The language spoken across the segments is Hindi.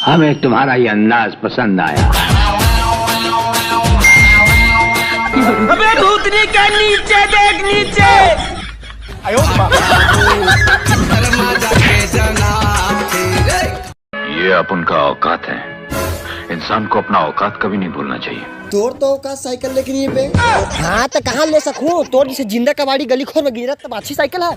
हमें तुम्हारा ये अंदाज पसंद आया। अबे भूतनी का नीचे देख नीचे। ये अपन का औकात है, इंसान को अपना औकात कभी नहीं भूलना चाहिए। तोर तो औकात साइकिल लेके नहीं बे। हाँ तो कहाँ ले सकूं? तोर जैसे जिंदा कबाड़ी गली खोर में गिरत तब अच्छी साइकिल है।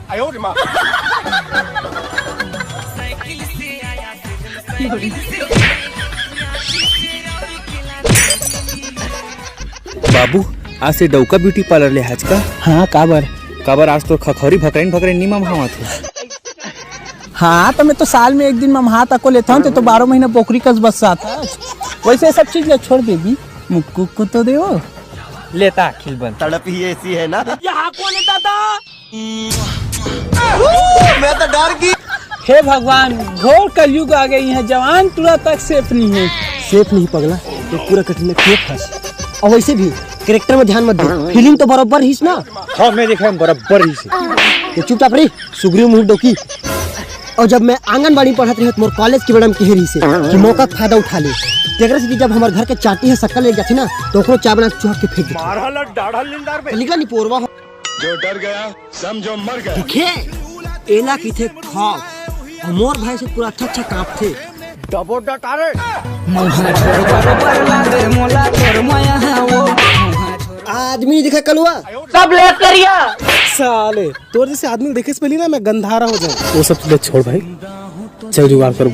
बाबू आज से डौका ब्यूटी पार्लर ले आज का। हाँ काबर आज तो खखौरी भकरैन नहीं ममहावा थे। हाँ तो मैं तो साल में एक दिन ममहा तक को लेता हूँ तो 12 महीना पोखरी कस बसा था। वैसे सब चीज ले छोड़ बेबी, मुक्कू को तो दे लेता खिलबन तड़प ही ऐसी है ना। यहाँ कौन है दादा? मैं तो डर गई। हे भगवान, घोर कलयुग आ गई है, जवान तुरा तक सेफ नहीं है। सेफ नहीं पगला, तो पूरा कठिन में क्यों फंस। और वैसे भी कैरेक्टर में ध्यान मत दे, फीलिंग तो बराबर ही ना। हाँ मैं देखा बराबर ही से। ये चुपचाप रही सुग्रीव मुंह डोकी। और जब मैं आंगनबाड़ी पढ़त रही मोर कॉलेज की मैडम कहरी से कि मौका का फायदा उठा ले, तेकरा से जब हमारे घर के चाटी है शक्ल ले जाती ना तो ओकरो चाय बना चुहा के फेंक दे। लिखा नहीं पोरवा जो डर गया समझो मर गया। देखे एला की थे खौफ, और मोर भाई से पूरा अच्छा कांप थे। डबो डटारे। आदमी दिखा कलुआ सब ले करिया। साले तोर जैसे आदमी देखे से पहले ना मैं गंधारा हो जाऊं। वो सब तुझे छोड़ भाई, चल जुगाड़ करो।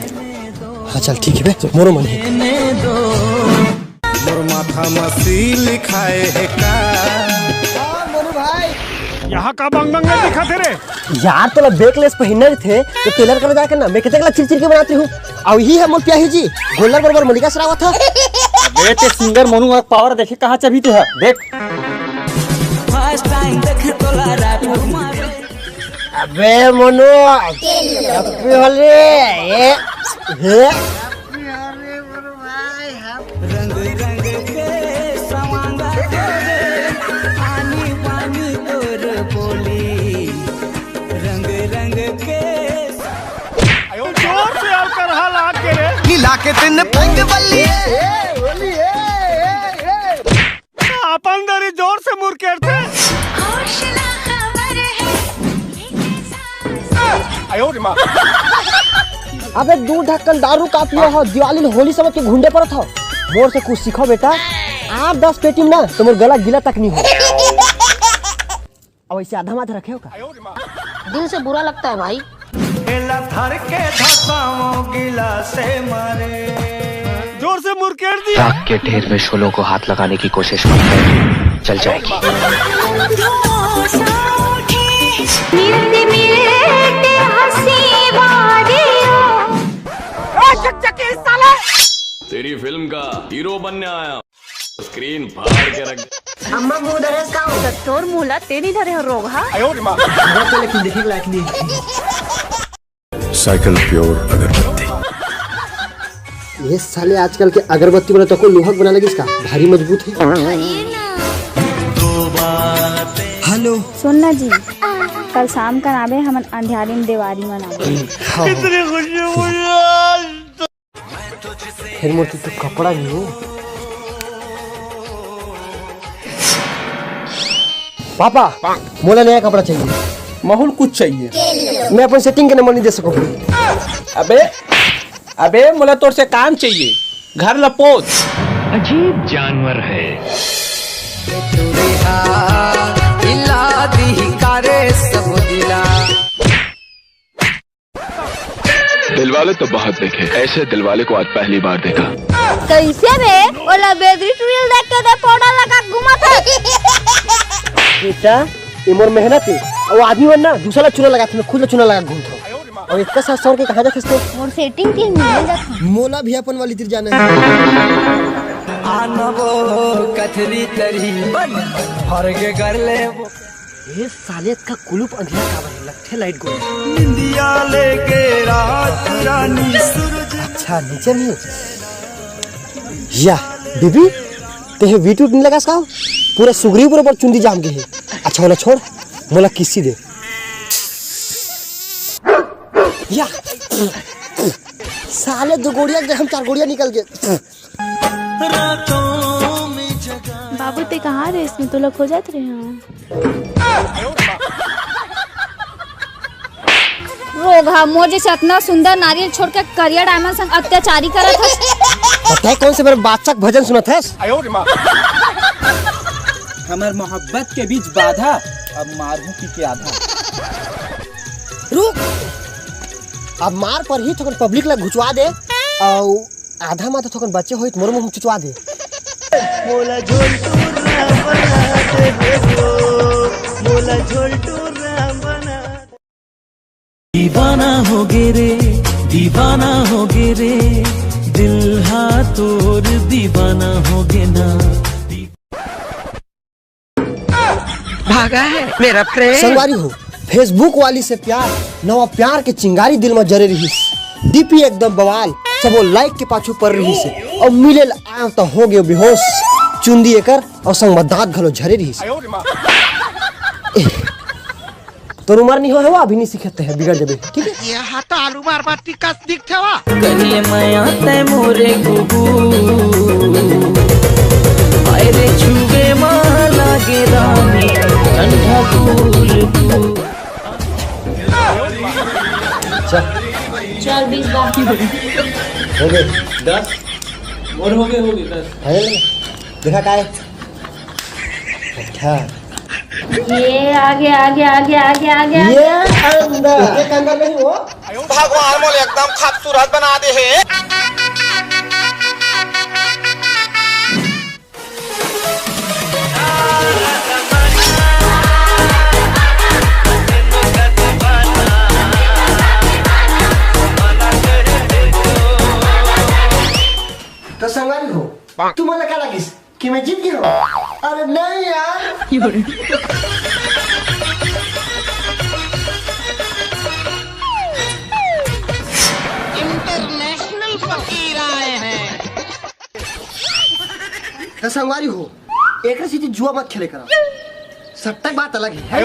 हाँ चल ठीक है बे, मोरो मन है। मोर माथा मसी लिखाए है का। मोरू भाई यहाँ का बंग बंग दिखा थे रे। यार तो बेकलेस पहनने थे तो टेलर कर जाकर ना मैं कितने चिरचिर के बनाती हूँ। और यही है मोर प्याही जी, गोलर बरोबर मलिका सरावत था। बेटे सिंगर मनु और पावर देखे कहाँ चबी तू है देख। अबे मोनू अबे होले ये हे रंग रंग के सवांगा पानी पानी तोर बोली। रंग रंग के जोर से और कर हाल आ के रे। नीला के दिन पंग बल्ली अपन दरी जोर से मुरकेरते। आयो रे माँ। अबे दूध ढक्कन दारू का पिया हो, दिवाली होली समझ के घुंडे पर था। मोर से कुछ सीखो बेटा, 8-10 पेटी में ना तो मोर गला गीला तक नहीं हो। अब ऐसे आधा माथ रखे हो का? दिल से बुरा लगता है भाई। थर के गिला से मारे। जोर से मुरकेर दिया। आग के ढेर में शोलों को हाथ लगाने की कोशिश मत कर, चल जाएगी। तेरी फिल्म का हीरो बनने आया, स्क्रीन फाड़ के रख। अम्मा मुंह दरस का होता तोर मुहला तेरी धरे हो रोग। हाँ आयो रे माँ। तो लेकिन देखे लायक नहीं। साइकिल प्योर अगरबत्ती। ये साले आजकल के अगरबत्ती बना तो कोई लोहा बना लगी, इसका भारी मजबूत है। हेलो सुनना जी, कल शाम का नाबे हम अंधियारी में देवारी मनावे। कितनी खुशी हुई आज। फिर मोती तो कपड़ा नहीं हो। पापा मोला नया कपड़ा चाहिए। माहौल कुछ चाहिए। मैं अपन सेटिंग के नंबर नहीं दे सकूँ। अबे मोला तोर से काम चाहिए, घर लपोत। अजीब जानवर है। दिलवाले तो बहुत देखे, ऐसे दिलवाले को आज पहली बार देखा। कैसे बे? ओला बेदरी टूरियल देख के फोटो लगा घुमा था। बेटा ये मोर मेहनत है, और आदमी वरना दूसरा चूना लगा था, मैं खुद चूना लगा घूमता हूँ। और इतना साथ सौर के कहाँ जाते थे? मोर सेटिंग के मिल जाता। मोला भी अपन वाली तिर जाना है। आनबो कथरी तरी बन भर के कर ले। ये साले का कुलूप अंधेरा का बने लगते लाइट गोल। निंदिया लेके रात रानी सूरज। अच्छा नीचे नहीं या बीबी ते वीटू नहीं लगा इसका, पूरा सुग्रीव पर चुंदी जाम के है। अच्छा वाला छोड़, मोला किसी दे या साले 2 गोड़िया के हम 4 गोड़िया निकल गए। बाबू ते कहाँ रे इसमें तो लोग हो जाते रहे हैं। रोगा मोर जैसे इतना सुंदर नारियल छोड़ के करिया डायमंड संग अत्याचारी करत है। पता है कौन से मेरे बादशाह भजन सुनत है? हमार मोहब्बत के बीच बाधा, अब मारू की आधा। रुक, अब मार पर ही थोकन पब्लिक ला घुचवा दे और आधा माथा थोकन बच्चे होई मोर मुंह चुचवा दे। मोला झोल दीवाना हो गे रे, दीवाना हो गे रे, दिल हाथोर दीवाना हो गे ना। भागा है मेरा प्रेम। संगवारी हो, फेसबुक वाली से प्यार नवा प्यार के चिंगारी दिल में जरे रही। डीपी एकदम बवाल, सब वो लाइक के पाछू पड़ रही से और मिले आया तो हो गयो बेहोश। चुंदी एकर और संग दांत घलो झरे रही। तोर उमर नहीं हो अभी नहीं सीखते हैं, बिगड़ जाबे। ठीक है, ये हाथ आलू बार बार टिका दिखते वा करिए माया ते मोरे गुगु आए रे छुगे माला गे रानी ठंडा फूल तू। चल 20 बाकी हो गए 10 और हो गए 10। देखा का है? अच्छा ये आगे आगे आगे आगे आगे ये अंदर, एक अंदर नहीं हो। भगवान मोले एकदम खूबसूरत बना दे है। तो संगवारी हो, तुम्हाला क्या लगिस कि मैं जीत गया? अरे नहीं यार। इंटरनेशनल फकीर आए हैं। तो संगवारी हो, एक सीधी जुआ मत खेले करा, सब तक बात अलग है।